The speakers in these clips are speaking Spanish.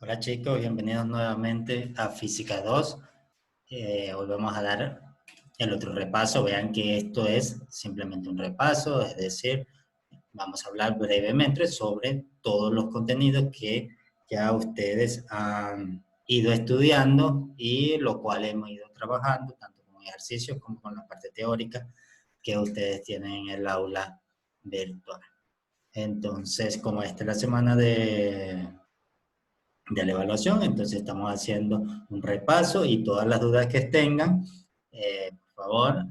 Hola chicos, bienvenidos nuevamente a Física 2. Hoy vamos a dar el otro repaso. Vean que esto es simplemente un repaso, es decir, vamos a hablar brevemente sobre todos los contenidos que ya ustedes han ido estudiando y lo cual hemos ido trabajando, tanto con ejercicios como con la parte teórica que ustedes tienen en el aula virtual. Entonces, como esta es la semana de la evaluación, entonces estamos haciendo un repaso y todas las dudas que tengan, por favor,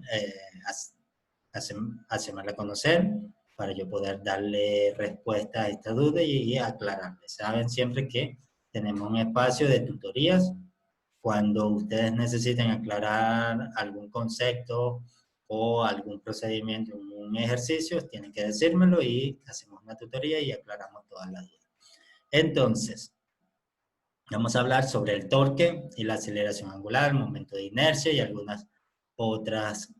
hacémosla conocer para yo poder darle respuesta a esta duda y aclararle. Saben siempre que tenemos un espacio de tutorías. Cuando ustedes necesiten aclarar algún concepto o algún procedimiento, un ejercicio, tienen que decírmelo y hacemos una tutoría y aclaramos todas las dudas. Entonces, vamos a hablar sobre el torque y la aceleración angular, el momento de inercia y algunas otras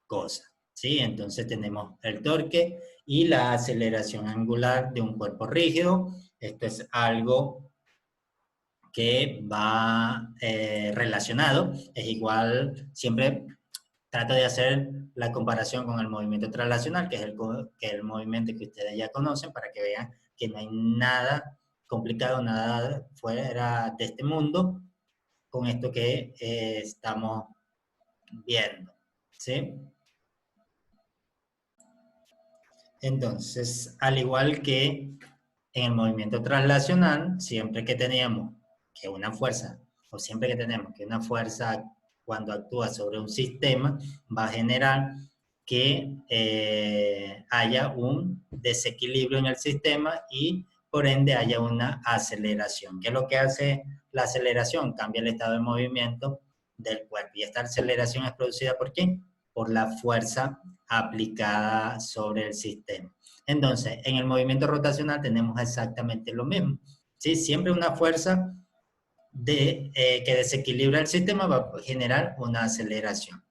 cosas. ¿Sí? Entonces tenemos el torque y la aceleración angular de un cuerpo rígido. Esto es algo que va relacionado. Es igual, siempre trato de hacer la comparación con el movimiento traslacional, que es el movimiento que ustedes ya conocen, para que vean que no hay nada complicado, nada fuera de este mundo con esto que estamos viendo. ¿Sí? Entonces, al igual que en el movimiento traslacional, siempre que teníamos que una fuerza, o siempre que tenemos que una fuerza cuando actúa sobre un sistema, va a generar que haya un desequilibrio en el sistema y por ende haya una aceleración. ¿Qué es lo que hace la aceleración? Cambia el estado de movimiento del cuerpo. Y esta aceleración es producida ¿por qué? Por la fuerza aplicada sobre el sistema. Entonces, en el movimiento rotacional tenemos exactamente lo mismo. ¿Sí? Siempre una fuerza que desequilibra el sistema va a generar una aceleración.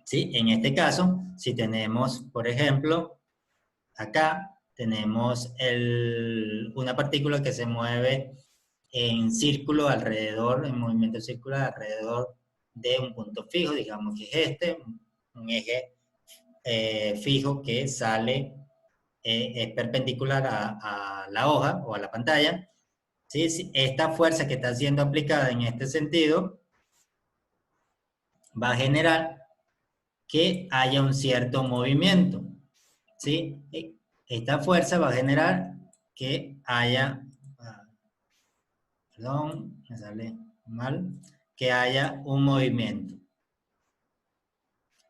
¿Sí? En este caso, si tenemos, por ejemplo, acá tenemos una partícula que se mueve en círculo alrededor, en movimiento circular alrededor de un punto fijo, digamos que es un eje fijo que sale, es perpendicular a la hoja o a la pantalla. ¿Sí? Sí, esta fuerza que está siendo aplicada en este sentido va a generar que haya un cierto movimiento. ¿Sí? Esta fuerza va a generar que haya, perdón, me sale mal, que haya un movimiento.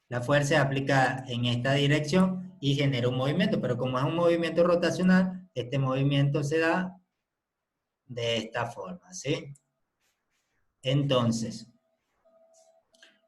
La fuerza es aplicada en esta dirección y genera un movimiento, pero como es un movimiento rotacional, este movimiento se da de esta forma, ¿sí? Entonces,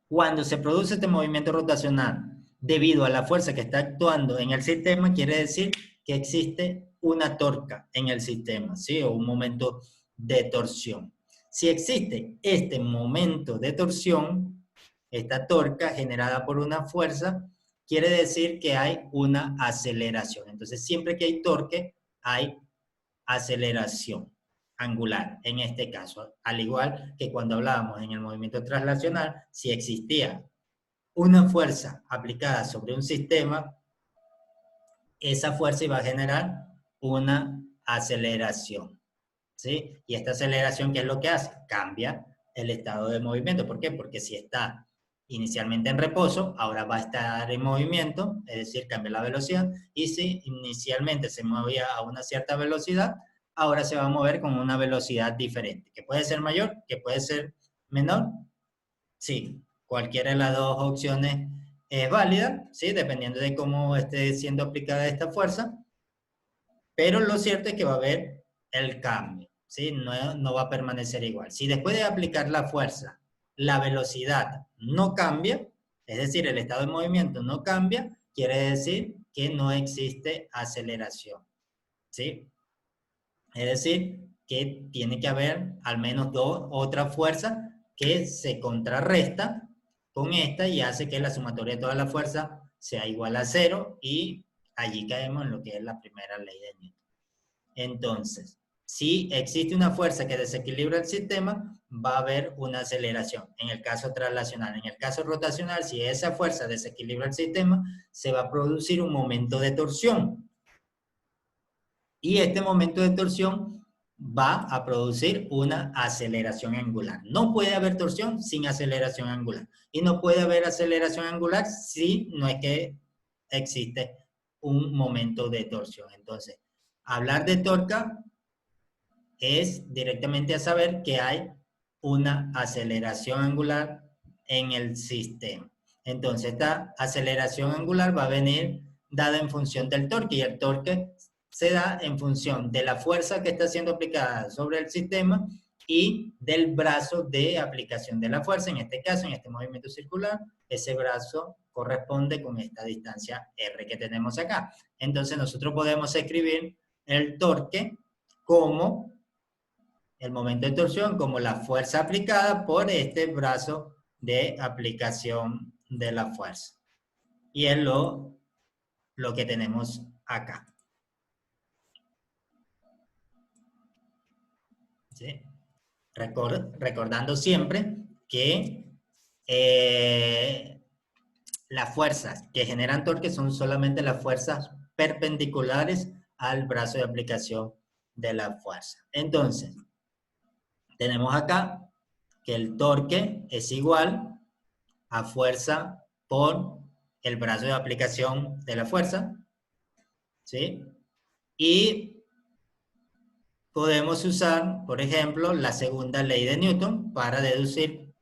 cuando se produce este movimiento rotacional debido a la fuerza que está actuando en el sistema, quiere decir que existe una torca en el sistema, ¿sí? O un momento de torsión. Si existe este momento de torsión, esta torca generada por una fuerza, quiere decir que hay una aceleración. Entonces, siempre que hay torque, hay aceleración angular, en este caso. Al igual que cuando hablábamos en el movimiento traslacional, si existía una fuerza aplicada sobre un sistema, esa fuerza iba a generar una aceleración. ¿Sí? Y esta aceleración, ¿qué es lo que hace? Cambia el estado de movimiento. ¿Por qué? Porque si está inicialmente en reposo, ahora va a estar en movimiento, es decir, cambia la velocidad, y si inicialmente se movía a una cierta velocidad, ahora se va a mover con una velocidad diferente, que puede ser mayor, que puede ser menor. Sí, cualquiera de las dos opciones es válida, ¿sí? Dependiendo de cómo esté siendo aplicada esta fuerza, pero lo cierto es que va a haber el cambio, ¿sí? No va a permanecer igual. Si después de aplicar la fuerza, la velocidad no cambia, es decir, el estado de movimiento no cambia, quiere decir que no existe aceleración, ¿sí? Es decir, que tiene que haber al menos otra fuerza que se contrarresta con esta y hace que la sumatoria de toda la fuerza sea igual a cero y allí caemos en lo que es la primera ley de Newton. Entonces, si existe una fuerza que desequilibra el sistema, va a haber una aceleración, en el caso traslacional. En el caso rotacional, si esa fuerza desequilibra el sistema, se va a producir un momento de torsión. Y este momento de torsión va a producir una aceleración angular. No puede haber torsión sin aceleración angular. Y no puede haber aceleración angular si no es que existe un momento de torsión. Entonces, hablar de torca es directamente a saber que hay una aceleración angular en el sistema. Entonces, esta aceleración angular va a venir dada en función del torque, y el torque se da en función de la fuerza que está siendo aplicada sobre el sistema y del brazo de aplicación de la fuerza. En este caso, en este movimiento circular, ese brazo corresponde con esta distancia R que tenemos acá. Entonces, nosotros podemos escribir el torque como el momento de torsión, como la fuerza aplicada por este brazo de aplicación de la fuerza. Y es lo que tenemos acá. ¿Sí? Recordando siempre que las fuerzas que generan torque son solamente las fuerzas perpendiculares al brazo de aplicación de la fuerza. Entonces, tenemos acá que el torque es igual a fuerza por el brazo de aplicación de la fuerza, ¿sí? Y podemos usar, por ejemplo, la segunda ley de Newton para deducir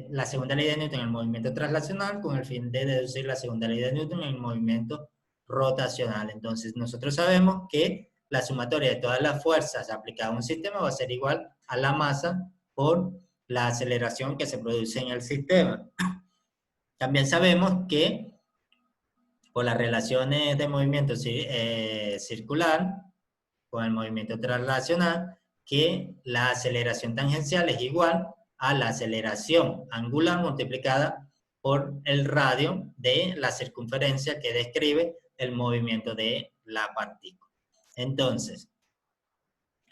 la segunda ley de Newton en el movimiento traslacional con el fin de deducir la segunda ley de Newton en el movimiento rotacional. Entonces, nosotros sabemos que la sumatoria de todas las fuerzas aplicadas a un sistema va a ser igual a la masa por la aceleración que se produce en el sistema. También sabemos que por las relaciones de movimiento circular con el movimiento traslacional, que la aceleración tangencial es igual a la aceleración angular multiplicada por el radio de la circunferencia que describe el movimiento de la partícula. Entonces,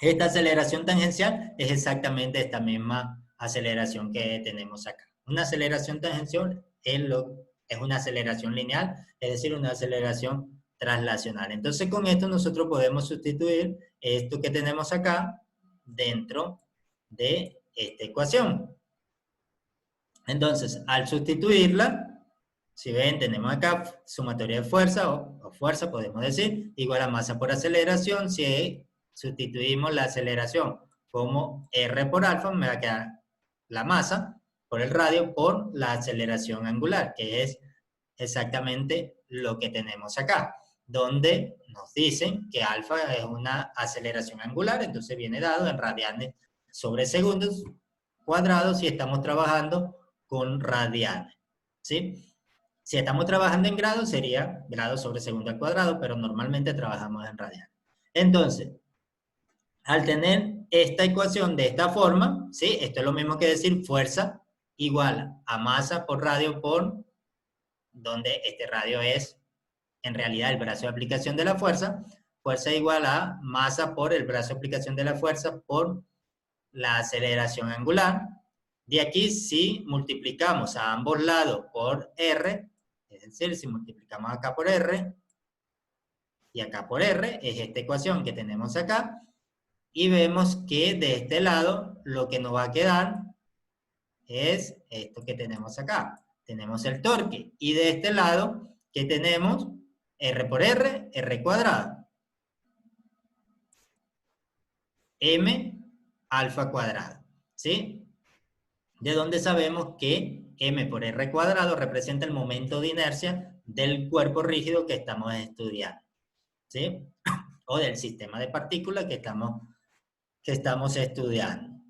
esta aceleración tangencial es exactamente esta misma aceleración que tenemos acá. Una aceleración tangencial es una aceleración lineal, es decir, una aceleración traslacional. Entonces, con esto nosotros podemos sustituir esto que tenemos acá dentro de esta ecuación. Entonces, al sustituirla, si ven, tenemos acá sumatoria de fuerza, o fuerza, podemos decir, igual a masa por aceleración. Si sustituimos la aceleración como R por alfa, me va a quedar la masa por el radio por la aceleración angular, que es exactamente lo que tenemos acá, donde nos dicen que alfa es una aceleración angular, entonces viene dado en radianes sobre segundos cuadrados si estamos trabajando con radianes, ¿sí? Si estamos trabajando en grados, sería grados sobre segundo al cuadrado, pero normalmente trabajamos en radianes. Entonces, al tener esta ecuación de esta forma, ¿sí? Esto es lo mismo que decir fuerza igual a masa por radio por, donde este radio es en realidad el brazo de aplicación de la fuerza, fuerza igual a masa por el brazo de aplicación de la fuerza por la aceleración angular. De aquí, si multiplicamos a ambos lados por R, es decir, si multiplicamos acá por R y acá por R, es esta ecuación que tenemos acá, y vemos que de este lado lo que nos va a quedar es esto que tenemos acá. Tenemos el torque, y de este lado, ¿qué tenemos? R por R, R cuadrado. M alfa cuadrado, ¿sí? De donde sabemos que M por R cuadrado representa el momento de inercia del cuerpo rígido que estamos estudiando, ¿sí? O del sistema de partículas que estamos estudiando,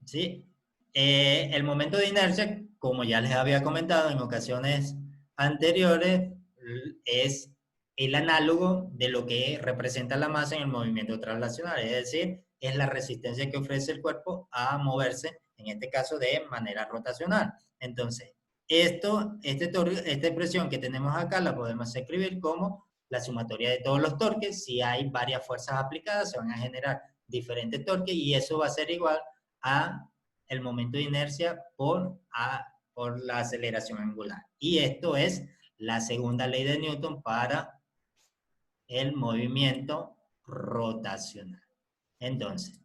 ¿sí? El momento de inercia, como ya les había comentado en ocasiones anteriores, es el análogo de lo que representa la masa en el movimiento traslacional, es decir, es la resistencia que ofrece el cuerpo a moverse, en este caso de manera rotacional. Entonces, esta expresión que tenemos acá la podemos escribir como la sumatoria de todos los torques. Si hay varias fuerzas aplicadas, se van a generar diferente torque y eso va a ser igual a el momento de inercia por la aceleración angular. Y esto es la segunda ley de Newton para el movimiento rotacional. Entonces,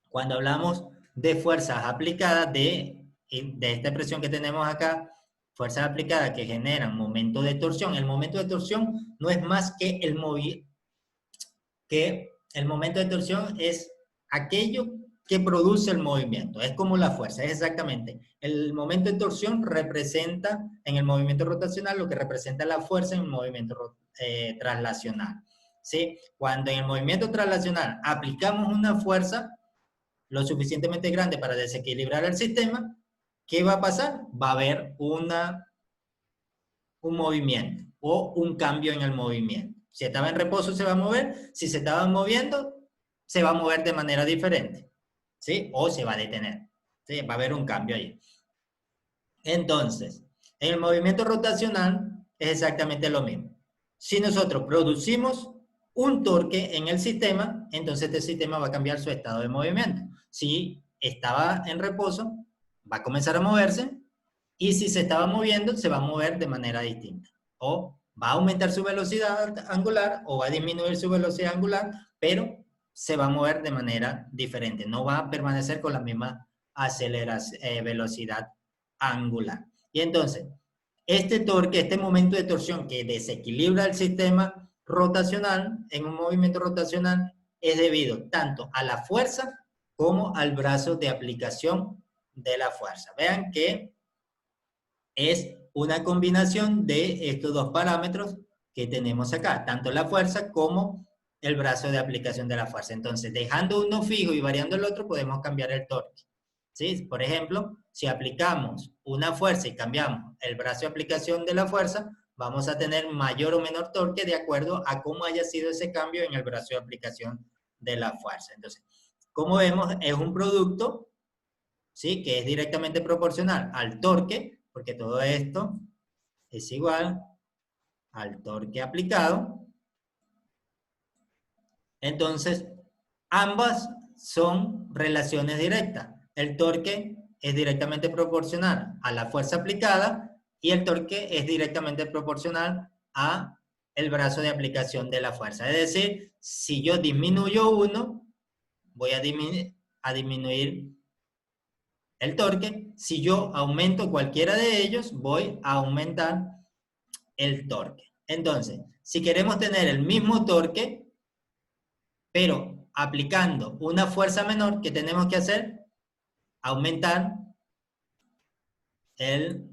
cuando hablamos de fuerzas aplicadas, de esta expresión que tenemos acá, fuerzas aplicadas que generan momento de torsión, el momento de torsión no es más que el momento de torsión es aquello que produce el movimiento, es como la fuerza, es exactamente. El momento de torsión representa en el movimiento rotacional lo que representa la fuerza en el movimiento traslacional. ¿Sí? Cuando en el movimiento traslacional aplicamos una fuerza lo suficientemente grande para desequilibrar el sistema, ¿qué va a pasar? Va a haber un movimiento o un cambio en el movimiento. Si estaba en reposo se va a mover, si se estaba moviendo, se va a mover de manera diferente, ¿sí? O se va a detener, ¿sí? Va a haber un cambio ahí. Entonces, en el movimiento rotacional es exactamente lo mismo. Si nosotros producimos un torque en el sistema, entonces este sistema va a cambiar su estado de movimiento. Si estaba en reposo, va a comenzar a moverse, y si se estaba moviendo, se va a mover de manera distinta. O va a aumentar su velocidad angular o va a disminuir su velocidad angular, pero se va a mover de manera diferente. No va a permanecer con la misma velocidad angular. Y entonces, este torque, este momento de torsión que desequilibra el sistema rotacional en un movimiento rotacional es debido tanto a la fuerza como al brazo de aplicación de la fuerza. Vean que es una combinación de estos dos parámetros que tenemos acá, tanto la fuerza como el brazo de aplicación de la fuerza. Entonces, dejando uno fijo y variando el otro, podemos cambiar el torque. ¿Sí? Por ejemplo, si aplicamos una fuerza y cambiamos el brazo de aplicación de la fuerza, vamos a tener mayor o menor torque de acuerdo a cómo haya sido ese cambio en el brazo de aplicación de la fuerza. Entonces, como vemos, es un producto, ¿sí? Que es directamente proporcional al torque, porque todo esto es igual al torque aplicado. Entonces, ambas son relaciones directas. El torque es directamente proporcional a la fuerza aplicada y el torque es directamente proporcional a el brazo de aplicación de la fuerza. Es decir, si yo disminuyo uno, voy a disminuir el torque. Si yo aumento cualquiera de ellos, voy a aumentar el torque. Entonces, si queremos tener el mismo torque, pero aplicando una fuerza menor, ¿qué tenemos que hacer? Aumentar el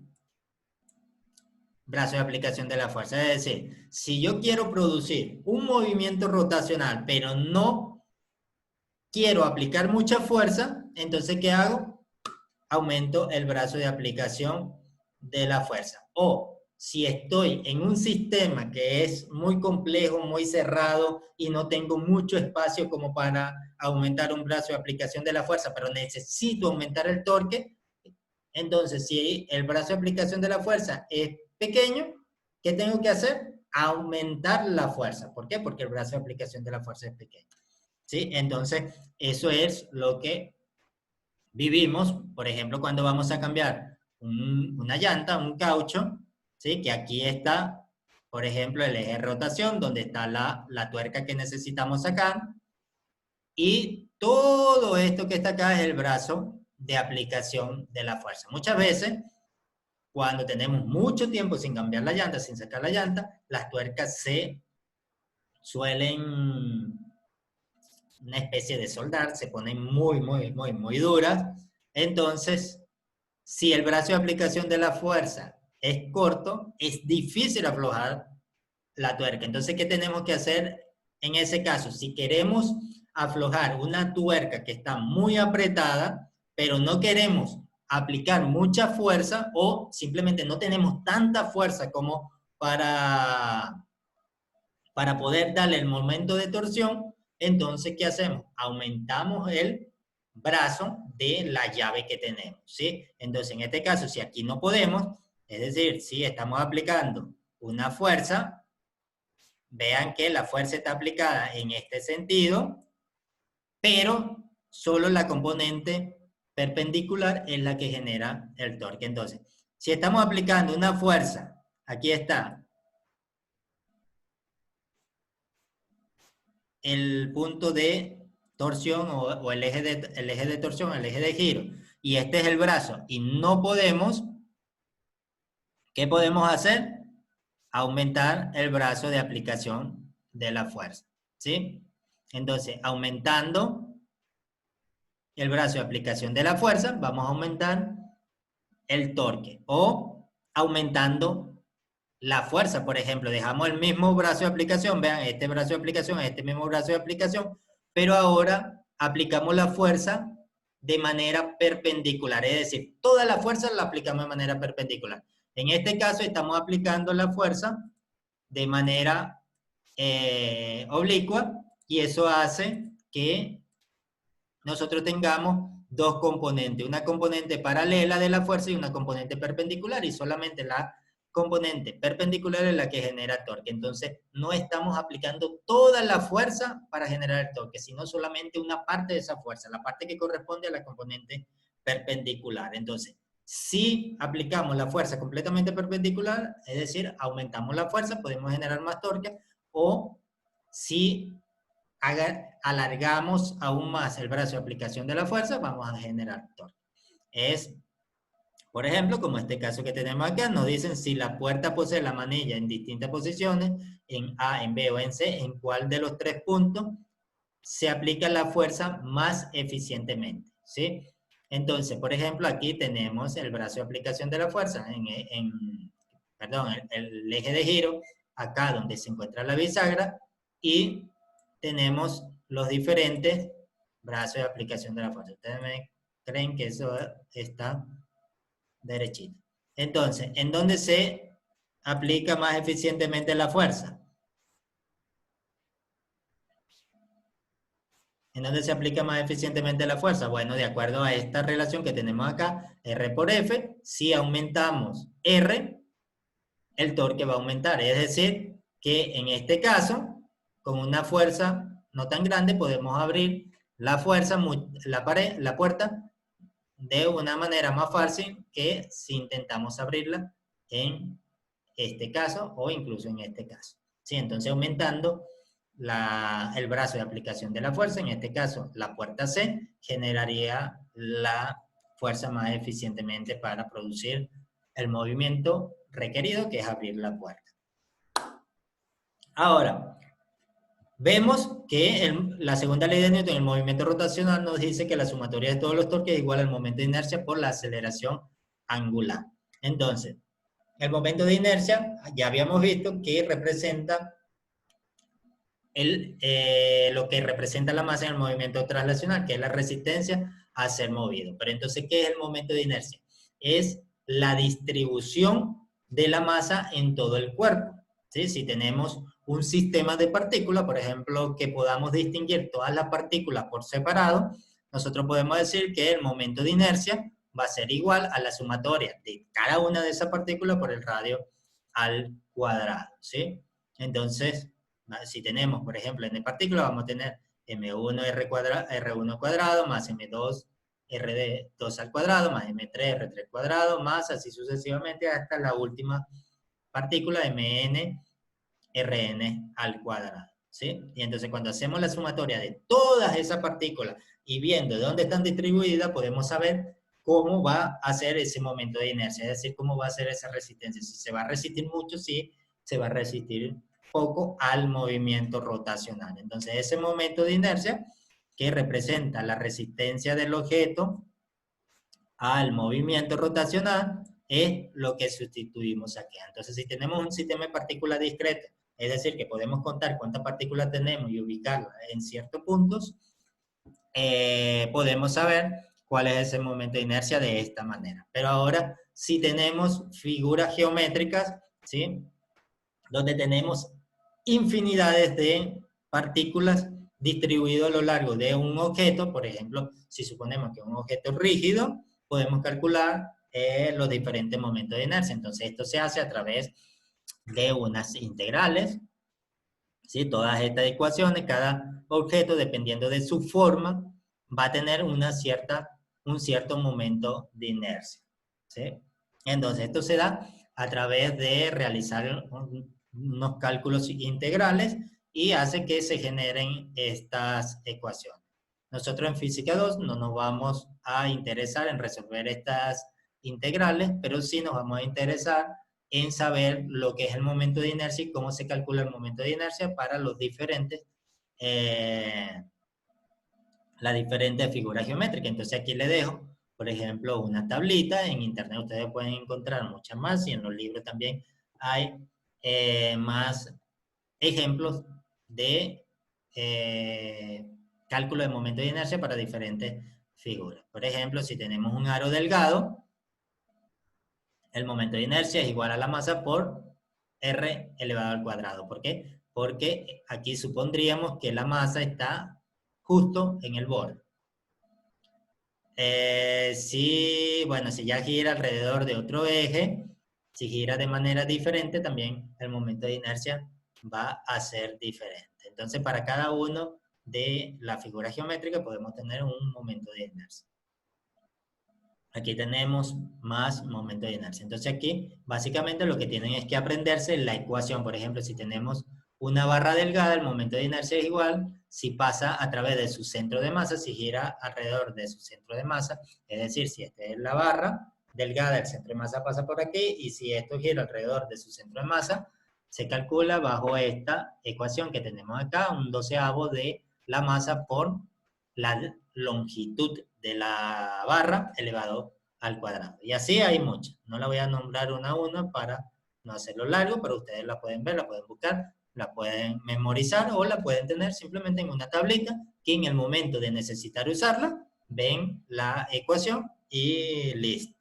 brazo de aplicación de la fuerza. Es decir, si yo quiero producir un movimiento rotacional, pero no quiero aplicar mucha fuerza, entonces, ¿qué hago? Aumento el brazo de aplicación de la fuerza. O si estoy en un sistema que es muy complejo, muy cerrado y no tengo mucho espacio como para aumentar un brazo de aplicación de la fuerza, pero necesito aumentar el torque, entonces si el brazo de aplicación de la fuerza es pequeño, ¿qué tengo que hacer? Aumentar la fuerza. ¿Por qué? Porque el brazo de aplicación de la fuerza es pequeño. ¿Sí? Entonces, eso es lo que vivimos, por ejemplo, cuando vamos a cambiar una llanta, un caucho, ¿sí? Que aquí está, por ejemplo, el eje de rotación, donde está la tuerca que necesitamos sacar, y todo esto que está acá es el brazo de aplicación de la fuerza. Muchas veces, cuando tenemos mucho tiempo sin cambiar la llanta, sin sacar la llanta, las tuercas se suelen una especie de soldar, se ponen muy duras. Entonces, si el brazo de aplicación de la fuerza es corto, es difícil aflojar la tuerca. Entonces, ¿qué tenemos que hacer en ese caso? Si queremos aflojar una tuerca que está muy apretada, pero no queremos aplicar mucha fuerza o simplemente no tenemos tanta fuerza como para poder darle el momento de torsión, entonces, ¿qué hacemos? Aumentamos el brazo de la llave que tenemos, ¿sí? Entonces, en este caso, si aquí no podemos, es decir, si estamos aplicando una fuerza, vean que la fuerza está aplicada en este sentido, pero solo la componente perpendicular es la que genera el torque. Entonces, si estamos aplicando una fuerza, aquí está el punto de torsión o el eje de torsión, el eje de giro, y este es el brazo, y no podemos, ¿qué podemos hacer? Aumentar el brazo de aplicación de la fuerza, ¿sí? Entonces, aumentando el brazo de aplicación de la fuerza, vamos a aumentar el torque o aumentando la fuerza. Por ejemplo, dejamos el mismo brazo de aplicación, vean, este brazo de aplicación, este mismo brazo de aplicación, pero ahora aplicamos la fuerza de manera perpendicular, es decir, toda la fuerza la aplicamos de manera perpendicular. En este caso estamos aplicando la fuerza de manera oblicua y eso hace que nosotros tengamos dos componentes, una componente paralela de la fuerza y una componente perpendicular, y solamente la componente perpendicular es la que genera torque. Entonces, no estamos aplicando toda la fuerza para generar el torque, sino solamente una parte de esa fuerza, la parte que corresponde a la componente perpendicular. Entonces, si aplicamos la fuerza completamente perpendicular, es decir, aumentamos la fuerza, podemos generar más torque, o si alargamos aún más el brazo de aplicación de la fuerza, vamos a generar torque. Es, por ejemplo, como este caso que tenemos acá, nos dicen si la puerta posee la manilla en distintas posiciones, en A, en B o en C, en cuál de los tres puntos se aplica la fuerza más eficientemente, ¿sí? Entonces, por ejemplo, aquí tenemos el brazo de aplicación de la fuerza, perdón, el eje de giro, acá donde se encuentra la bisagra, y tenemos los diferentes brazos de aplicación de la fuerza. Ustedes me creen que eso está derechito. Entonces, ¿en dónde se aplica más eficientemente la fuerza? ¿En dónde se aplica más eficientemente la fuerza? Bueno, de acuerdo a esta relación que tenemos acá, R por F, si aumentamos R, el torque va a aumentar. Es decir, que en este caso, con una fuerza no tan grande, podemos abrir la fuerza, la puerta, de una manera más fácil que si intentamos abrirla en este caso o incluso en este caso. ¿Sí? Entonces, aumentando el brazo de aplicación de la fuerza, en este caso la puerta C, generaría la fuerza más eficientemente para producir el movimiento requerido, que es abrir la puerta. Ahora, vemos que la segunda ley de Newton, el movimiento rotacional, nos dice que la sumatoria de todos los torques es igual al momento de inercia por la aceleración angular. Entonces, el momento de inercia, ya habíamos visto que representa lo que representa la masa en el movimiento traslacional, que es la resistencia a ser movido. Pero entonces, ¿qué es el momento de inercia? Es la distribución de la masa en todo el cuerpo. ¿Sí? Si tenemos un sistema de partículas, por ejemplo, que podamos distinguir todas las partículas por separado, nosotros podemos decir que el momento de inercia va a ser igual a la sumatoria de cada una de esas partículas por el radio al cuadrado. ¿Sí? Entonces, si tenemos, por ejemplo, n partículas, vamos a tener m1 r1 cuadrado más m2 r2 al cuadrado más m3 r3 cuadrado más así sucesivamente hasta la última partícula mn rn al cuadrado. ¿Sí? Y entonces cuando hacemos la sumatoria de todas esas partículas y viendo de dónde están distribuidas, podemos saber cómo va a ser ese momento de inercia, es decir, cómo va a ser esa resistencia. Si se va a resistir mucho, si se va a resistir poco al movimiento rotacional. Entonces, ese momento de inercia que representa la resistencia del objeto al movimiento rotacional es lo que sustituimos aquí. Entonces, si tenemos un sistema de partículas discreto, es decir, que podemos contar cuántas partículas tenemos y ubicarlas en ciertos puntos, podemos saber cuál es ese momento de inercia de esta manera. Pero ahora, si tenemos figuras geométricas, ¿sí? Donde tenemos infinidades de partículas distribuidas a lo largo de un objeto, por ejemplo, si suponemos que es un objeto rígido, podemos calcular los diferentes momentos de inercia. Entonces, esto se hace a través de unas integrales, ¿sí? Todas estas ecuaciones, cada objeto, dependiendo de su forma, va a tener un cierto momento de inercia, ¿sí? Entonces, esto se da a través de realizar unos cálculos integrales y hace que se generen estas ecuaciones. Nosotros en Física 2 no nos vamos a interesar en resolver estas integrales, pero sí nos vamos a interesar en saber lo que es el momento de inercia y cómo se calcula el momento de inercia para los diferentes, las diferentes figuras geométricas. Entonces aquí le dejo, por ejemplo, una tablita. En internet ustedes pueden encontrar muchas más y en los libros también hay más ejemplos de cálculo de momento de inercia para diferentes figuras. Por ejemplo, si tenemos un aro delgado, el momento de inercia es igual a la masa por R elevado al cuadrado. ¿Por qué? Porque aquí supondríamos que la masa está justo en el borde. Si ya gira alrededor de otro eje, si gira de manera diferente, también el momento de inercia va a ser diferente. Entonces, para cada uno de las figuras geométricas podemos tener un momento de inercia. Aquí tenemos más momento de inercia. Entonces aquí, básicamente lo que tienen es que aprenderse la ecuación. Por ejemplo, si tenemos una barra delgada, el momento de inercia es igual si pasa a través de su centro de masa, si gira alrededor de su centro de masa. Es decir, si esta es la barra delgada, el centro de masa pasa por aquí, y si esto gira alrededor de su centro de masa, se calcula bajo esta ecuación que tenemos acá, un doceavo de la masa por la longitud de la barra elevado al cuadrado. Y así hay muchas. No la voy a nombrar una a una para no hacerlo largo, pero ustedes la pueden ver, la pueden buscar, la pueden memorizar o la pueden tener simplemente en una tablita que en el momento de necesitar usarla, ven la ecuación y listo.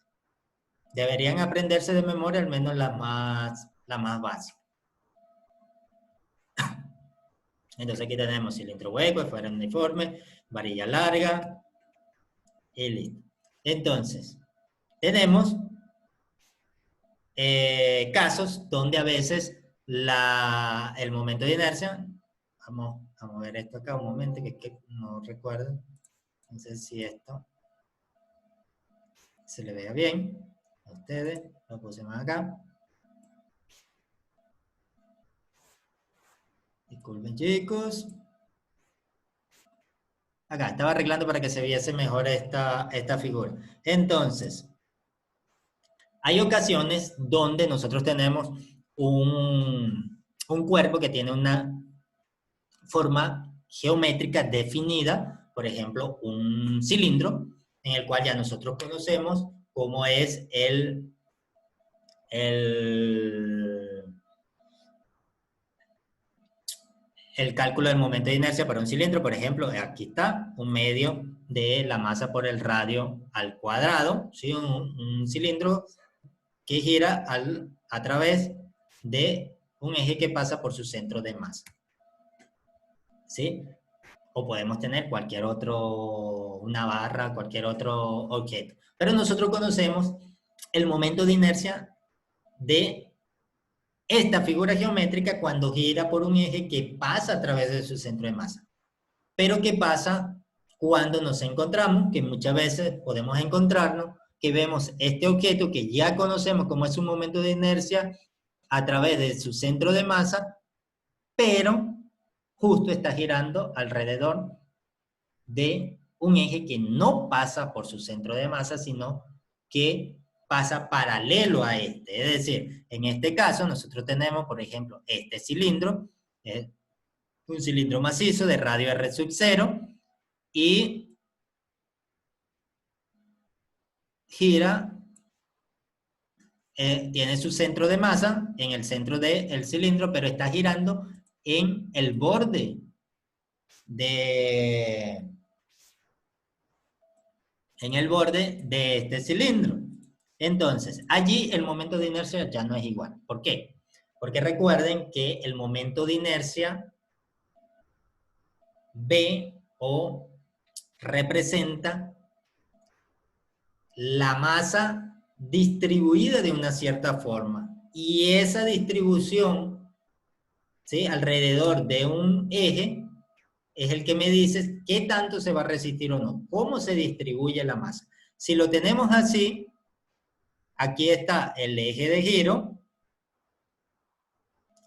Deberían aprenderse de memoria al menos la más básica. Entonces aquí tenemos cilindro hueco, esfera uniforme, varilla larga y listo. Entonces, tenemos casos donde a veces el momento de inercia, vamos a mover esto acá un momento que no recuerdo, no sé si esto se le vea bien a ustedes, lo pusimos acá. Disculpen chicos. Acá, estaba arreglando para que se viese mejor esta figura. Entonces, hay ocasiones donde nosotros tenemos un cuerpo que tiene una forma geométrica definida, por ejemplo, un cilindro, en el cual ya nosotros conocemos cómo es el cálculo del momento de inercia para un cilindro. Por ejemplo, aquí está un medio de la masa por el radio al cuadrado, ¿sí? Un cilindro que gira a través de un eje que pasa por su centro de masa, ¿sí? O podemos tener cualquier otro, una barra, cualquier otro objeto. Pero nosotros conocemos el momento de inercia de esta figura geométrica cuando gira por un eje que pasa a través de su centro de masa. Pero ¿qué pasa cuando nos encontramos? Que muchas veces podemos encontrarnos que vemos este objeto que ya conocemos como es un momento de inercia a través de su centro de masa, pero justo está girando alrededor de un eje que no pasa por su centro de masa, sino que pasa paralelo a este. Es decir, en este caso nosotros tenemos, por ejemplo, este cilindro, un cilindro macizo de radio R sub 0, y gira, tiene su centro de masa en el centro del cilindro, pero está girando en el borde de este cilindro. Entonces, allí el momento de inercia ya no es igual. ¿Por qué? Porque recuerden que el momento de inercia ve o representa la masa distribuida de una cierta forma. Y esa distribución ¿sí? Alrededor de un eje es el que me dice qué tanto se va a resistir o no, cómo se distribuye la masa. Si lo tenemos así, aquí está el eje de giro,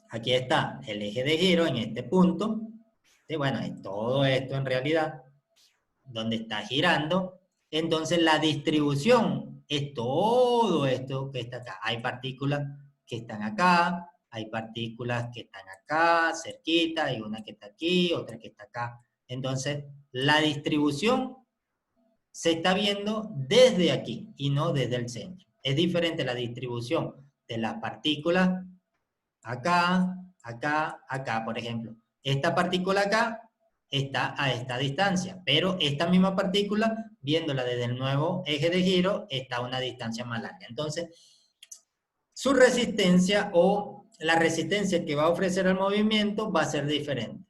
aquí está el eje de giro en este punto, ¿sí? Bueno, es todo esto en realidad, donde está girando. Entonces la distribución es todo esto que está acá. Hay partículas que están acá, hay partículas que están acá, cerquita, hay una que está aquí, otra que está acá. Entonces, la distribución se está viendo desde aquí y no desde el centro. Es diferente la distribución de las partículas acá, acá, acá, por ejemplo. Esta partícula acá está a esta distancia, pero esta misma partícula, viéndola desde el nuevo eje de giro, está a una distancia más larga. Entonces, su resistencia o la resistencia que va a ofrecer el movimiento va a ser diferente.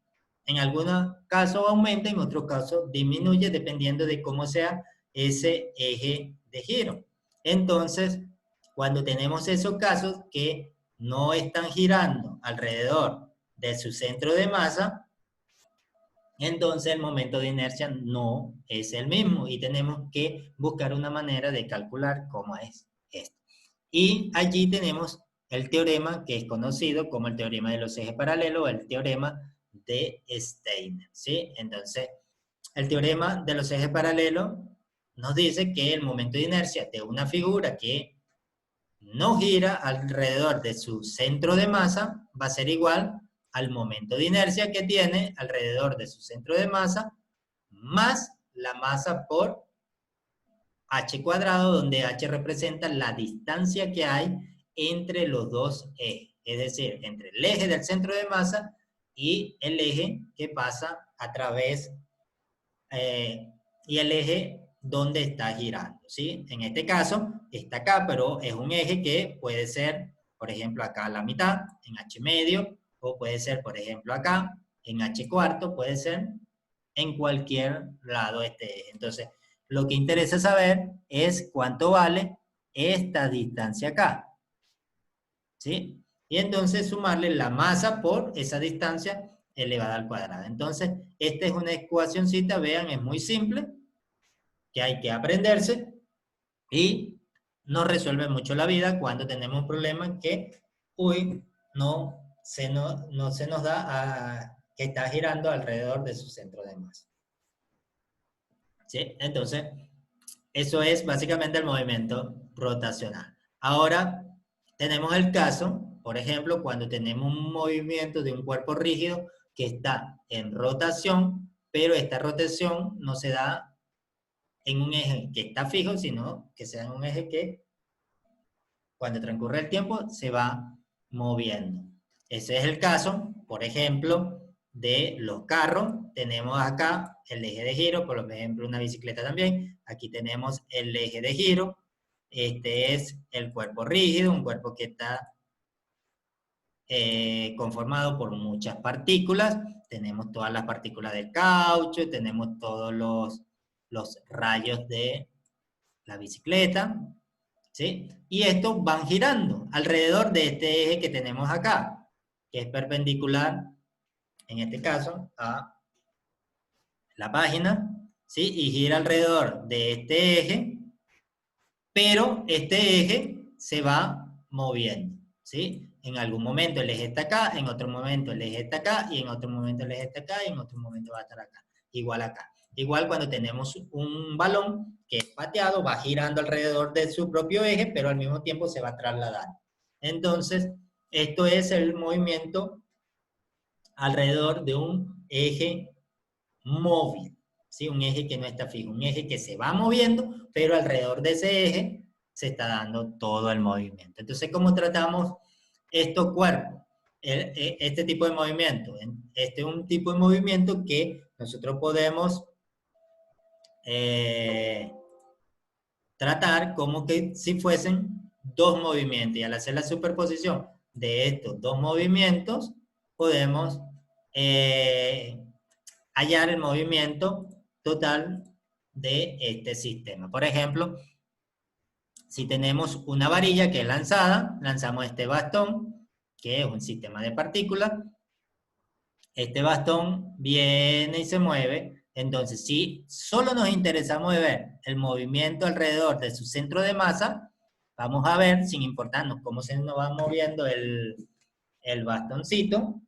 En algunos casos aumenta, en otros casos disminuye, dependiendo de cómo sea ese eje de giro. Entonces, cuando tenemos esos casos que no están girando alrededor de su centro de masa, entonces el momento de inercia no es el mismo y tenemos que buscar una manera de calcular cómo es esto. Y allí tenemos el teorema que es conocido como el teorema de los ejes paralelos o el teorema de Steiner, ¿sí? Entonces, el teorema de los ejes paralelos nos dice que el momento de inercia de una figura que no gira alrededor de su centro de masa va a ser igual al momento de inercia que tiene alrededor de su centro de masa más la masa por h cuadrado, donde h representa la distancia que hay entre los dos ejes, es decir, entre el eje del centro de masa y el eje que pasa a través, y el eje donde está girando, ¿sí? En este caso está acá, pero es un eje que puede ser, por ejemplo, acá a la mitad, en h medio, o puede ser, por ejemplo, acá, en h cuarto, puede ser en cualquier lado de este eje. Entonces, lo que interesa saber es cuánto vale esta distancia acá, ¿sí? Y entonces sumarle la masa por esa distancia elevada al cuadrado. Entonces, esta es una ecuacioncita, vean, es muy simple, que hay que aprenderse y nos resuelve mucho la vida cuando tenemos un problema que, uy, no se nos da que está girando alrededor de su centro de masa. ¿Sí? Entonces, eso es básicamente el movimiento rotacional. Ahora, tenemos el caso, por ejemplo, cuando tenemos un movimiento de un cuerpo rígido que está en rotación, pero esta rotación no se da en un eje que está fijo, sino que sea en un eje que, cuando transcurre el tiempo, se va moviendo. Ese es el caso, por ejemplo, de los carros. Tenemos acá el eje de giro, por ejemplo, una bicicleta también. Aquí tenemos el eje de giro. Este es el cuerpo rígido, un cuerpo que está conformado por muchas partículas. Tenemos todas las partículas de caucho, tenemos todos los rayos de la bicicleta, ¿sí? Y estos van girando alrededor de este eje que tenemos acá, que es perpendicular, en este caso, a la página, ¿sí? Y gira alrededor de este eje, pero este eje se va moviendo, ¿sí? En algún momento el eje está acá, en otro momento el eje está acá, y en otro momento el eje está acá, y en otro momento va a estar acá. Igual acá. Igual cuando tenemos un balón que es pateado, va girando alrededor de su propio eje, pero al mismo tiempo se va trasladando. Entonces, esto es el movimiento alrededor de un eje móvil, ¿sí? Un eje que no está fijo, un eje que se va moviendo, pero alrededor de ese eje se está dando todo el movimiento. Entonces, ¿cómo tratamos estos cuerpos? Este tipo de movimiento. Este es un tipo de movimiento que nosotros podemos tratar como que si fuesen dos movimientos. Y al hacer la superposición de estos dos movimientos, podemos hallar el movimiento total de este sistema. Por ejemplo, si tenemos una varilla que es lanzada, lanzamos este bastón, que es un sistema de partículas, este bastón viene y se mueve. Entonces, si solo nos interesamos de ver el movimiento alrededor de su centro de masa, vamos a ver, sin importarnos cómo se nos va moviendo el bastoncito,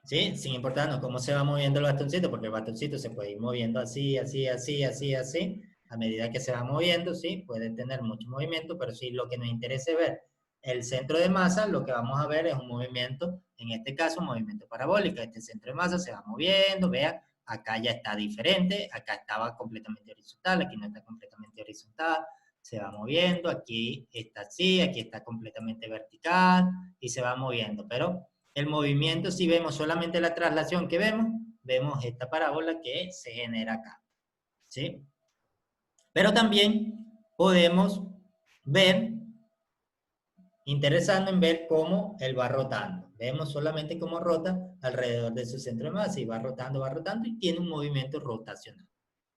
¿sí? Sin importarnos cómo se va moviendo el bastoncito, porque el bastoncito se puede ir moviendo así, así, así, así, así, a medida que se va moviendo, ¿sí? Puede tener mucho movimiento, pero si lo que nos interesa es ver el centro de masa, lo que vamos a ver es un movimiento, en este caso, un movimiento parabólico. Este centro de masa se va moviendo, vean, acá ya está diferente, acá estaba completamente horizontal, aquí no está completamente horizontal, se va moviendo, aquí está así, aquí está completamente vertical, y se va moviendo, pero el movimiento, si vemos solamente la traslación que vemos esta parábola que se genera acá, ¿sí? Pero también podemos ver, interesando en ver cómo él va rotando. Vemos solamente cómo rota alrededor de su centro de masa y va rotando y tiene un movimiento rotacional,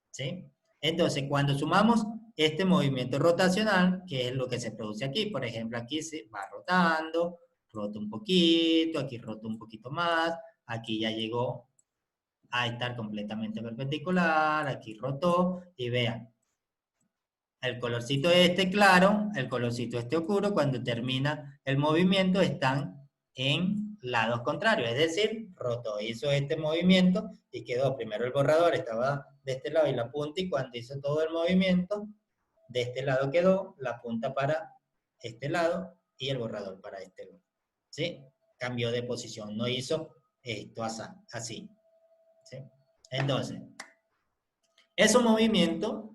¿sí? Entonces, cuando sumamos este movimiento rotacional, que es lo que se produce aquí, por ejemplo, aquí se va rotando, rota un poquito, aquí rota un poquito más, aquí ya llegó a estar completamente perpendicular, aquí rotó, y vean, el colorcito este claro, el colorcito este oscuro, cuando termina el movimiento están en lados contrarios, es decir, rotó, hizo este movimiento y quedó, primero el borrador estaba de este lado y la punta, y cuando hizo todo el movimiento, de este lado quedó, la punta para este lado y el borrador para este lado, ¿sí? Cambió de posición, no hizo esto así, ¿sí? Entonces, esos movimientos,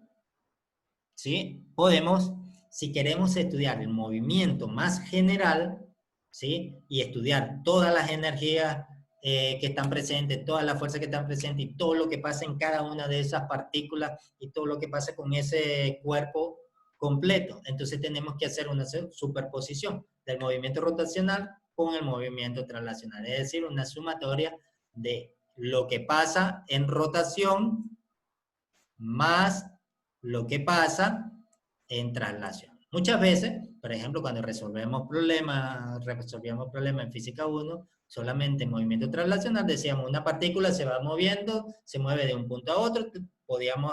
¿sí? Podemos, si queremos estudiar el movimiento más general, ¿sí? Y estudiar todas las energías que están presentes, todas las fuerzas que están presentes y todo lo que pasa en cada una de esas partículas y todo lo que pasa con ese cuerpo completo. Entonces tenemos que hacer una superposición del movimiento rotacional con el movimiento traslacional, es decir, una sumatoria de lo que pasa en rotación más lo que pasa en traslación. Muchas veces, por ejemplo, cuando resolvíamos problemas en física 1, solamente en movimiento traslacional, decíamos una partícula se va moviendo, se mueve de un punto a otro, podíamos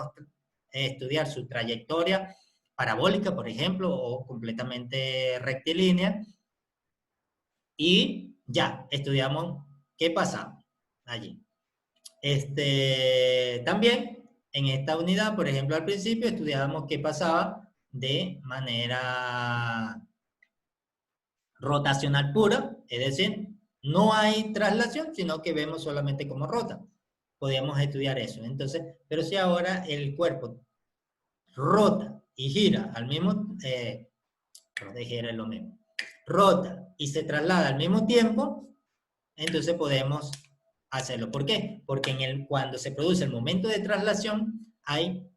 estudiar su trayectoria parabólica, por ejemplo, o completamente rectilínea, y ya, estudiamos qué pasaba allí. También en esta unidad, por ejemplo, al principio estudiábamos qué pasaba de manera rotacional pura, es decir, no hay traslación, sino que vemos solamente cómo rota. Podíamos estudiar eso. Entonces, pero si ahora el cuerpo rota y gira al mismo, gira es lo mismo, rota y se traslada al mismo tiempo, entonces podemos hacerlo. ¿Por qué? Porque cuando se produce el momento de traslación hay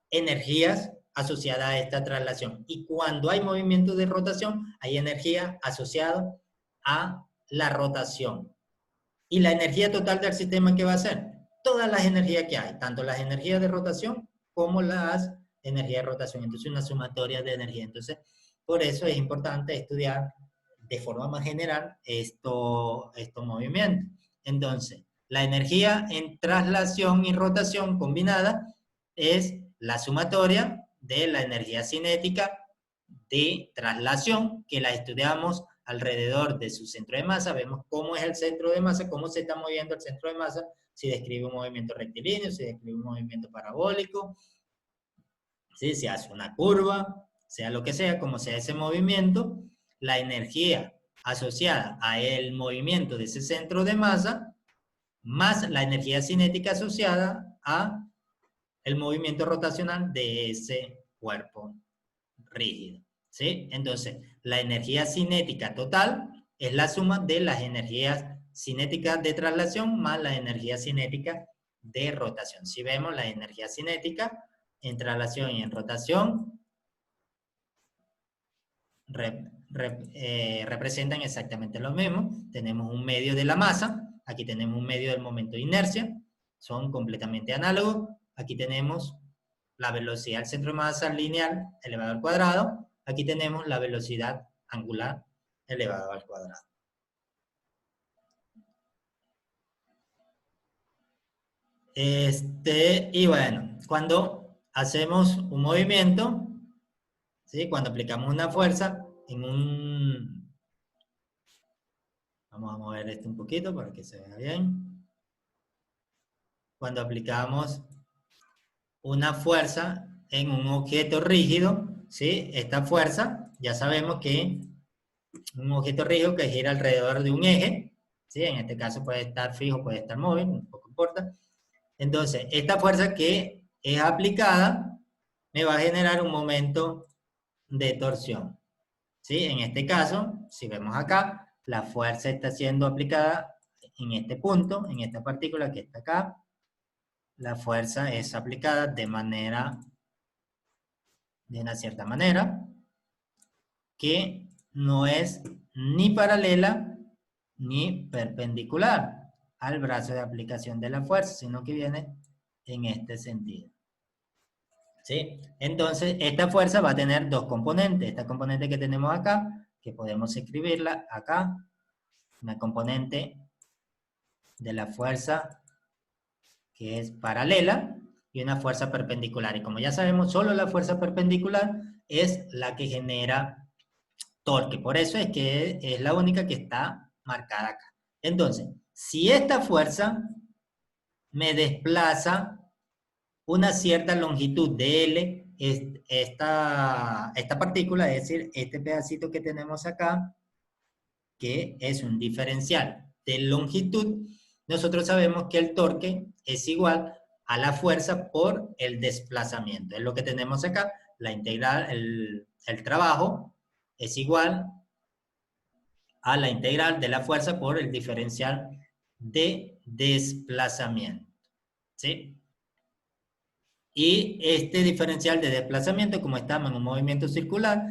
energías asociadas a esta traslación. Y cuando hay movimiento de rotación, hay energía asociada a la rotación. ¿Y la energía total del sistema qué va a ser? Todas las energías que hay, tanto las energías de rotación como las energías de rotación. Entonces, una sumatoria de energía. Entonces, por eso es importante estudiar de forma más general estos movimientos. Entonces, la energía en traslación y rotación combinada es la sumatoria de la energía cinética de traslación, que la estudiamos alrededor de su centro de masa. Vemos cómo es el centro de masa, cómo se está moviendo el centro de masa, si describe un movimiento rectilíneo, si describe un movimiento parabólico, ¿sí? Si hace una curva, sea lo que sea, como sea ese movimiento, la energía asociada a el movimiento de ese centro de masa, más la energía cinética asociada a el movimiento rotacional de ese cuerpo rígido, ¿sí? Entonces, la energía cinética total es la suma de las energías cinéticas de traslación más la energía cinética de rotación. Si vemos la energía cinética en traslación y en rotación, representan exactamente lo mismo. Tenemos un medio de la masa, aquí tenemos un medio del momento de inercia, son completamente análogos. Aquí tenemos la velocidad del centro de masa lineal elevado al cuadrado, aquí tenemos la velocidad angular elevado al cuadrado. Y bueno, cuando hacemos un movimiento, ¿sí? Cuando aplicamos una fuerza en un... Vamos a mover esto un poquito para que se vea bien. Cuando aplicamos una fuerza en un objeto rígido, ¿sí? Esta fuerza, ya sabemos que un objeto rígido que gira alrededor de un eje, ¿sí? En este caso puede estar fijo, puede estar móvil, un poco importa. Entonces, esta fuerza que es aplicada me va a generar un momento de torsión, ¿sí? En este caso, si vemos acá, la fuerza está siendo aplicada en este punto, en esta partícula que está acá. La fuerza es aplicada de una cierta manera, que no es ni paralela ni perpendicular al brazo de aplicación de la fuerza, sino que viene en este sentido. ¿Sí? Entonces, esta fuerza va a tener dos componentes. Esta componente que tenemos acá, que podemos escribirla acá, una componente de la fuerza que es paralela y una fuerza perpendicular. Y como ya sabemos, solo la fuerza perpendicular es la que genera torque. Por eso es que es la única que está marcada acá. Entonces, si esta fuerza me desplaza una cierta longitud de L, esta partícula, es decir, este pedacito que tenemos acá, que es un diferencial de longitud, nosotros sabemos que el torque es igual a la fuerza por el desplazamiento. Es lo que tenemos acá, la integral, el trabajo es igual a la integral de la fuerza por el diferencial de desplazamiento. ¿Sí? Y este diferencial de desplazamiento, como estamos en un movimiento circular,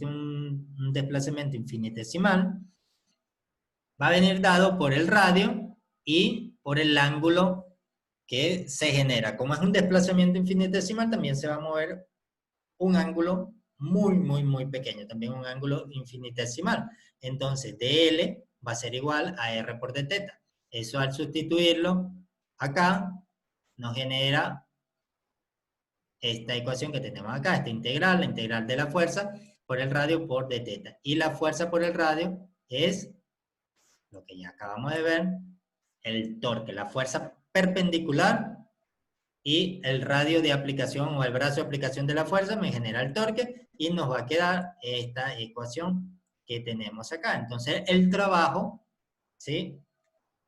un desplazamiento infinitesimal, va a venir dado por el radio y por el ángulo que se genera. Como es un desplazamiento infinitesimal, también se va a mover un ángulo muy pequeño, también un ángulo infinitesimal. Entonces, dl va a ser igual a r por d teta. Eso al sustituirlo acá, nos genera esta ecuación que tenemos acá, esta integral, la integral de la fuerza por el radio por d teta. Y la fuerza por el radio es lo que ya acabamos de ver, el torque, la fuerza perpendicular y el radio de aplicación o el brazo de aplicación de la fuerza me genera el torque y nos va a quedar esta ecuación que tenemos acá. Entonces, el trabajo, ¿sí?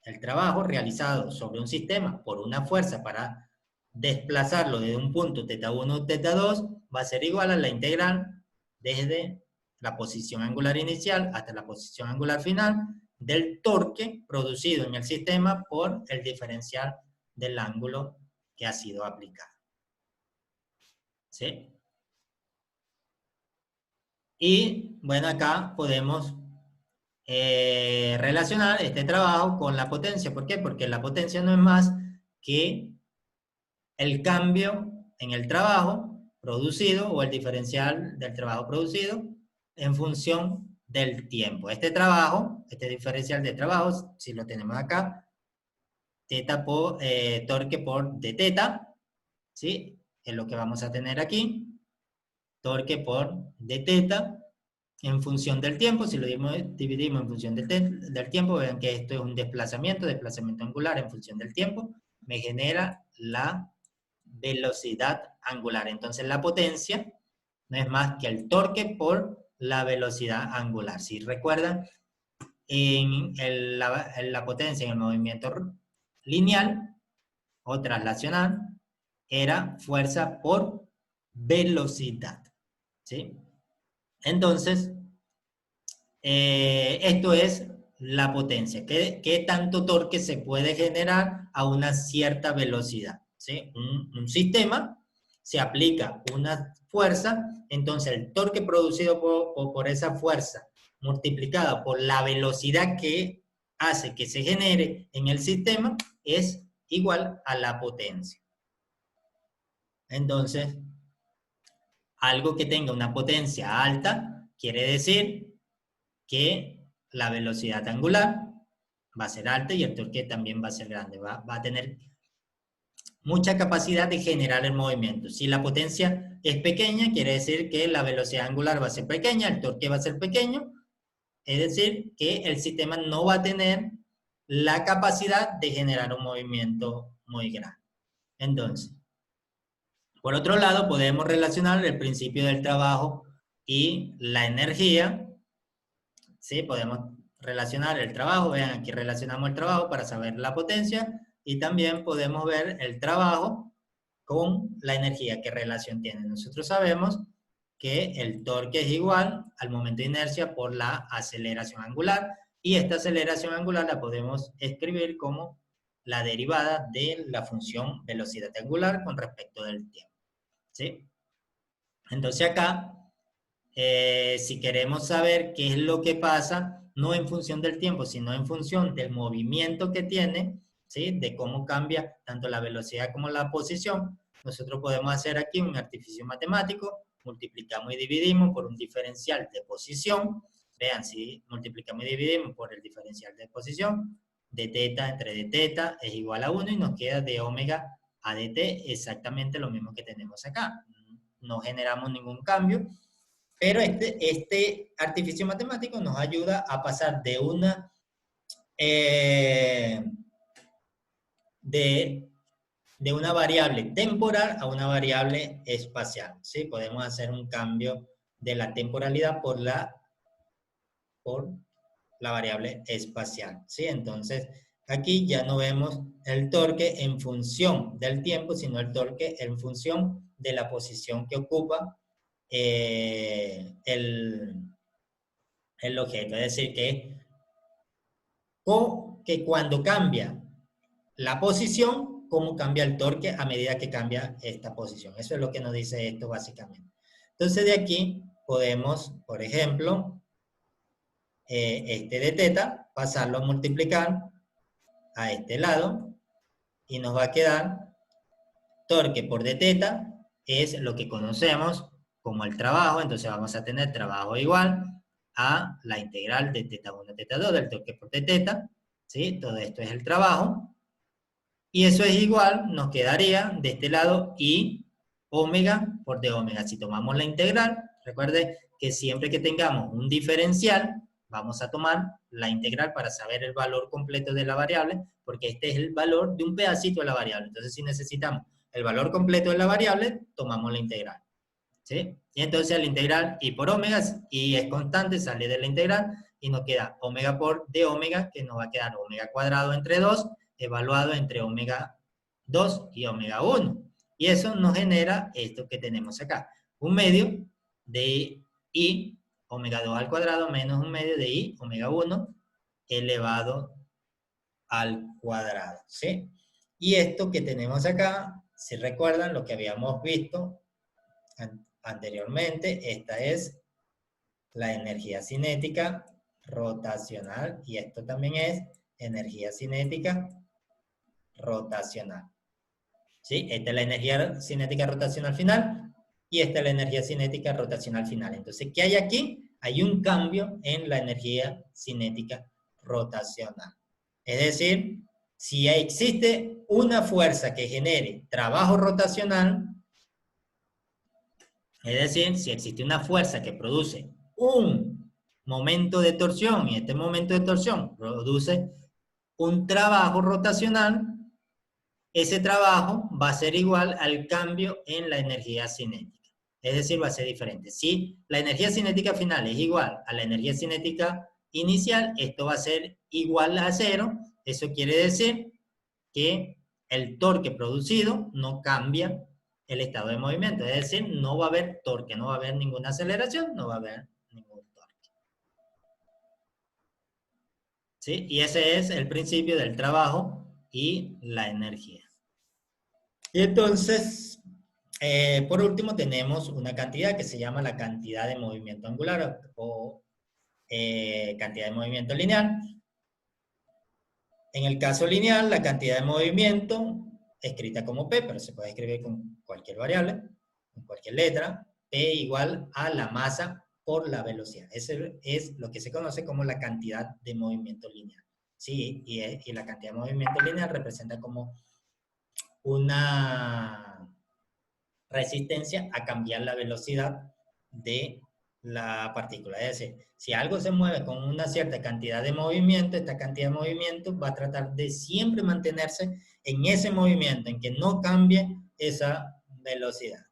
El trabajo realizado sobre un sistema por una fuerza para desplazarlo desde un punto θ1 θ2 va a ser igual a la integral desde la posición angular inicial hasta la posición angular final del torque producido en el sistema por el diferencial del ángulo que ha sido aplicado. ¿Sí? Y bueno, acá podemos relacionar este trabajo con la potencia. ¿Por qué? Porque la potencia no es más que el cambio en el trabajo producido o el diferencial del trabajo producido en función del tiempo. Este trabajo, este diferencial de trabajo, si lo tenemos acá, torque por d teta, ¿sí? Es lo que vamos a tener aquí. Torque por d teta en función del tiempo. Si lo dividimos en función del tiempo, vean que esto es un desplazamiento angular en función del tiempo, me genera la velocidad angular. Entonces la potencia no es más que el torque por la velocidad angular. Si recuerdan, en la potencia en el movimiento lineal o traslacional era fuerza por velocidad. ¿Sí? Entonces, esto es la potencia. ¿Qué tanto torque se puede generar a una cierta velocidad? ¿Sí? Un sistema se aplica una fuerza, entonces el torque producido por esa fuerza multiplicado por la velocidad que hace que se genere en el sistema es igual a la potencia. Entonces, algo que tenga una potencia alta quiere decir que la velocidad angular va a ser alta y el torque también va a ser grande, va a tener mucha capacidad de generar el movimiento. Si la potencia es pequeña, quiere decir que la velocidad angular va a ser pequeña, el torque va a ser pequeño, es decir, que el sistema no va a tener la capacidad de generar un movimiento muy grande. Entonces, por otro lado, podemos relacionar el principio del trabajo y la energía. ¿Sí? Podemos relacionar el trabajo. Vean, aquí relacionamos el trabajo para saber la potencia y también podemos ver el trabajo con la energía. ¿Qué relación tiene? Nosotros sabemos que el torque es igual al momento de inercia por la aceleración angular y esta aceleración angular la podemos escribir como la derivada de la función velocidad angular con respecto del tiempo. ¿Sí? Entonces acá, si queremos saber qué es lo que pasa, no en función del tiempo, sino en función del movimiento que tiene, ¿sí? De cómo cambia tanto la velocidad como la posición, nosotros podemos hacer aquí un artificio matemático, multiplicamos y dividimos por un diferencial de posición. Vean, si multiplicamos y dividimos por el diferencial de posición, de teta entre de teta es igual a 1 y nos queda de omega a dt exactamente lo mismo que tenemos acá. No generamos ningún cambio, pero este artificio matemático nos ayuda a pasar de una de una variable temporal a una variable espacial. ¿Sí? Podemos hacer un cambio de la temporalidad por la variable espacial. ¿Sí? Entonces, aquí ya no vemos el torque en función del tiempo, sino el torque en función de la posición que ocupa el objeto. Es decir, que cuando cambia la posición, cómo cambia el torque a medida que cambia esta posición. Eso es lo que nos dice esto básicamente. Entonces de aquí podemos, por ejemplo, este de teta, pasarlo a multiplicar a este lado y nos va a quedar torque por d teta es lo que conocemos como el trabajo, entonces vamos a tener trabajo igual a la integral de teta 1 teta 2 del torque por d teta, ¿sí? Todo esto es el trabajo. Y eso es igual, nos quedaría de este lado I omega por d omega. Si tomamos la integral, recuerde que siempre que tengamos un diferencial, vamos a tomar la integral para saber el valor completo de la variable, porque este es el valor de un pedacito de la variable. Entonces, si necesitamos el valor completo de la variable, tomamos la integral. ¿Sí? Y entonces la integral I por omega, I es constante, sale de la integral, y nos queda omega por d omega, que nos va a quedar omega cuadrado entre 2, evaluado entre omega 2 y omega 1. Y eso nos genera esto que tenemos acá. Un medio de I omega 2 al cuadrado menos un medio de I omega 1 elevado al cuadrado. ¿Sí? Y esto que tenemos acá, si recuerdan lo que habíamos visto anteriormente, esta es la energía cinética rotacional y esto también es energía cinética rotacional. ¿Sí? Esta es la energía cinética rotacional final y esta es la energía cinética rotacional final. Entonces, ¿qué hay aquí? Hay un cambio en la energía cinética rotacional. Es decir, si existe una fuerza que genere trabajo rotacional, es decir, si existe una fuerza que produce un momento de torsión y este momento de torsión produce un trabajo rotacional, ese trabajo va a ser igual al cambio en la energía cinética. Es decir, va a ser diferente. Si la energía cinética final es igual a la energía cinética inicial, esto va a ser igual a 0. Eso quiere decir que el torque producido no cambia el estado de movimiento. Es decir, no va a haber torque, no va a haber ninguna aceleración, no va a haber ningún torque. ¿Sí? Y ese es el principio del trabajo y la energía. Y entonces, por último, tenemos una cantidad que se llama la cantidad de movimiento angular o cantidad de movimiento lineal. En el caso lineal, la cantidad de movimiento, escrita como P, pero se puede escribir con cualquier variable, con cualquier letra, P igual a la masa por la velocidad. Ese es lo que se conoce como la cantidad de movimiento lineal. ¿Sí? Y la cantidad de movimiento lineal representa como una resistencia a cambiar la velocidad de la partícula. Es decir, si algo se mueve con una cierta cantidad de movimiento, esta cantidad de movimiento va a tratar de siempre mantenerse en ese movimiento, en que no cambie esa velocidad.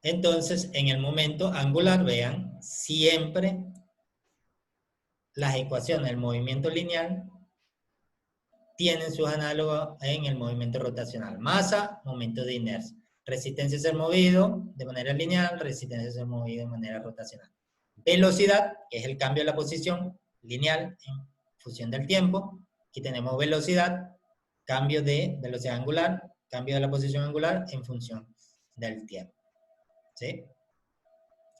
Entonces, en el momento angular, vean, siempre las ecuaciones del movimiento lineal tienen sus análogos en el movimiento rotacional. Masa, momento de inercia. Resistencia a ser movido de manera lineal, resistencia a ser movido de manera rotacional. Velocidad, que es el cambio de la posición lineal en función del tiempo. Aquí tenemos velocidad, cambio de velocidad angular, cambio de la posición angular en función del tiempo. ¿Sí?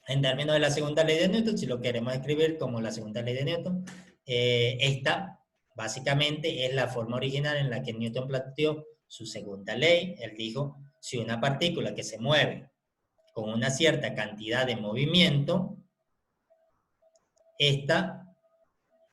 En términos de la segunda ley de Newton, si lo queremos escribir como la segunda ley de Newton, esta básicamente es la forma original en la que Newton planteó su segunda ley. Él dijo, si una partícula que se mueve con una cierta cantidad de movimiento, esta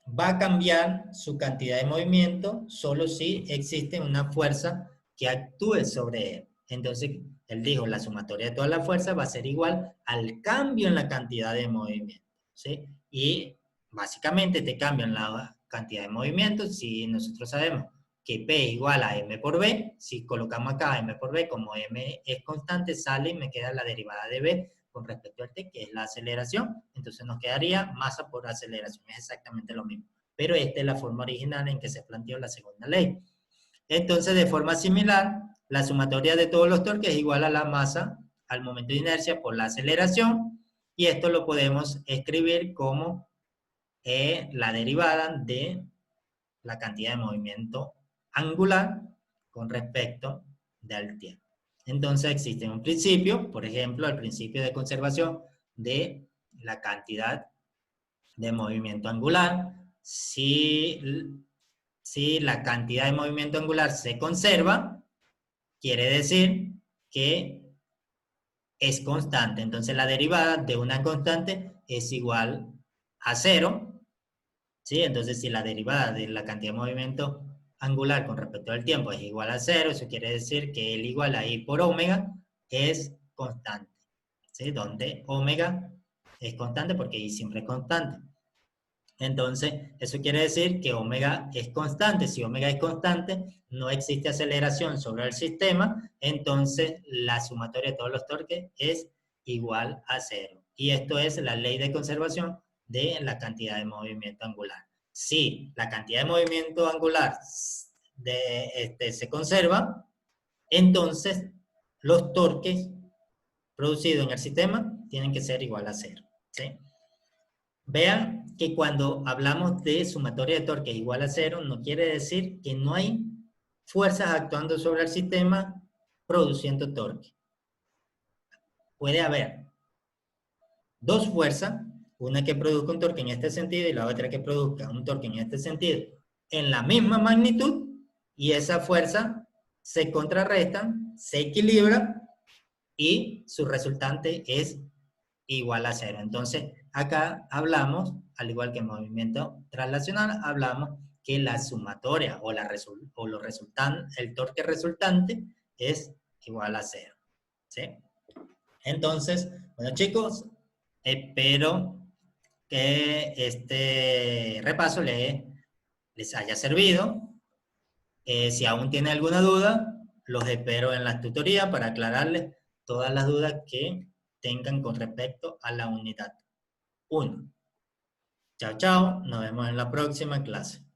va a cambiar su cantidad de movimiento solo si existe una fuerza que actúe sobre él. Entonces, él dijo, la sumatoria de todas las fuerzas va a ser igual al cambio en la cantidad de movimiento, ¿sí? Y básicamente este cambio en la cantidad de movimiento, si nosotros sabemos que P es igual a M por B, si colocamos acá M por B, como M es constante, sale y me queda la derivada de B con respecto al T, que es la aceleración, entonces nos quedaría masa por aceleración, es exactamente lo mismo. Pero esta es la forma original en que se planteó la segunda ley. Entonces, de forma similar, la sumatoria de todos los torques es igual a la masa al momento de inercia por la aceleración, y esto lo podemos escribir como la derivada de la cantidad de movimiento angular con respecto del tiempo. Entonces existe un principio, por ejemplo, el principio de conservación de la cantidad de movimiento angular. Si la cantidad de movimiento angular se conserva, quiere decir que es constante. Entonces la derivada de una constante es igual a cero. ¿Sí? Entonces si la derivada de la cantidad de movimiento angular con respecto al tiempo es igual a cero, eso quiere decir que el igual a I por omega es constante. ¿Sí? Donde omega es constante porque I siempre es constante. Entonces, eso quiere decir que omega es constante. Si omega es constante, no existe aceleración sobre el sistema, entonces la sumatoria de todos los torques es igual a cero. Y esto es la ley de conservación de la cantidad de movimiento angular. Si la cantidad de movimiento angular se conserva, entonces los torques producidos en el sistema tienen que ser igual a cero. ¿Sí? Vean que cuando hablamos de sumatoria de torques igual a cero, no quiere decir que no hay fuerzas actuando sobre el sistema produciendo torque. Puede haber dos fuerzas, una que produzca un torque en este sentido y la otra que produzca un torque en este sentido, en la misma magnitud, y esa fuerza se contrarrestan, se equilibra y su resultante es igual a cero. Entonces, acá hablamos, al igual que en movimiento traslacional, hablamos que la sumatoria o el torque resultante es igual a cero. ¿Sí? Entonces, bueno chicos, espero que este repaso les haya servido. Si aún tienen alguna duda, los espero en la tutoría para aclararles todas las dudas que tengan con respecto a la unidad 1. Chao, chao. Nos vemos en la próxima clase.